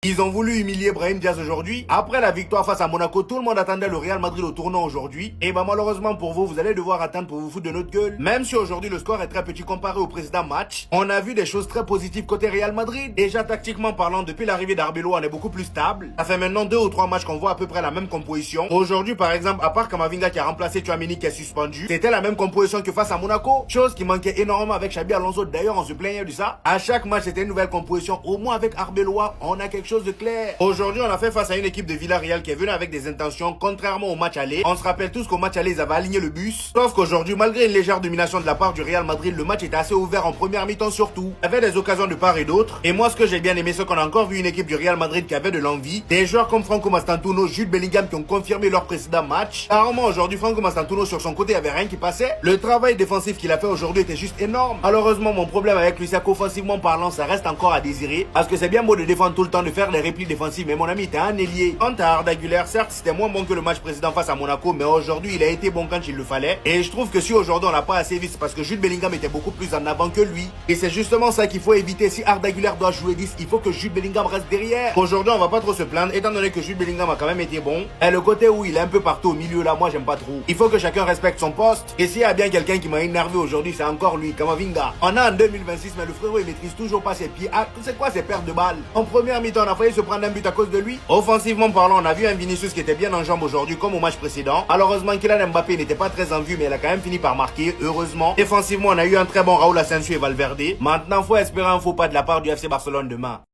Ils ont voulu humilier Brahim Diaz aujourd'hui. Après la victoire face à Monaco, tout le monde attendait le Real Madrid au tournant aujourd'hui. Et bah malheureusement pour vous, vous allez devoir attendre pour vous foutre de notre gueule. Même si aujourd'hui le score est très petit comparé au précédent match, on a vu des choses très positives côté Real Madrid. Déjà tactiquement parlant, depuis l'arrivée d'Arbeloa, on est beaucoup plus stable. Ça fait maintenant 2 ou 3 matchs qu'on voit à peu près la même composition. Aujourd'hui par exemple, à part Kamavinga qui a remplacé Tchouaméni qui est suspendu, c'était la même composition que face à Monaco. Chose qui manquait énormément avec Xabi Alonso. D'ailleurs on se plaignait de ça. À chaque match c'était une nouvelle composition. Au moins avec Arbeloa, on a quelque chose de clair. Aujourd'hui, on a fait face à une équipe de Villarreal qui est venue avec des intentions, contrairement au match aller. On se rappelle tous qu'au match aller, ils avaient aligné le bus. Sauf qu'aujourd'hui, malgré une légère domination de la part du Real Madrid, le match était assez ouvert en première mi-temps surtout. Il y avait des occasions de part et d'autre. Et moi, ce que j'ai bien aimé, c'est qu'on a encore vu une équipe du Real Madrid qui avait de l'envie. Des joueurs comme Franco Mastantuono, Jude Bellingham qui ont confirmé leur précédent match. Apparemment, aujourd'hui, Franco Mastantuono sur son côté, il n'y avait rien qui passait. Le travail défensif qu'il a fait aujourd'hui était juste énorme. Malheureusement, mon problème avec lui, c'est qu'offensivement parlant, ça reste encore à désirer. Parce que c'est bien beau de défendre tout le temps, de faire les replis défensifs, mais mon ami, t'es un ailier. Quant à Arda Güler, certes, c'était moins bon que le match précédent face à Monaco, mais aujourd'hui, il a été bon quand il le fallait. Et je trouve que si aujourd'hui on l'a pas assez vu, c'est parce que Jude Bellingham était beaucoup plus en avant que lui. Et c'est justement ça qu'il faut éviter. Si Arda Güler doit jouer 10, il faut que Jude Bellingham reste derrière. Aujourd'hui, on va pas trop se plaindre, étant donné que Jude Bellingham a quand même été bon. Et le côté où il est un peu partout au milieu, là, moi, j'aime pas trop. Il faut que chacun respecte son poste. Et s'il y a bien quelqu'un qui m'a énervé aujourd'hui, c'est encore lui, Kamavinga. On a en 2026, mais le frérot, il maîtrise toujours pas ses pieds. Ah, c'est quoi ces pertes de balles? En première mi-temps, on a failli se prendre un but à cause de lui. Offensivement parlant, on a vu un Vinicius qui était bien en jambes aujourd'hui, comme au match précédent. Malheureusement, Kylian Mbappé n'était pas très en vue, mais il a quand même fini par marquer, heureusement. Défensivement, on a eu un très bon Raúl Asensio et Valverde. Maintenant, faut espérer un faux pas de la part du FC Barcelone demain.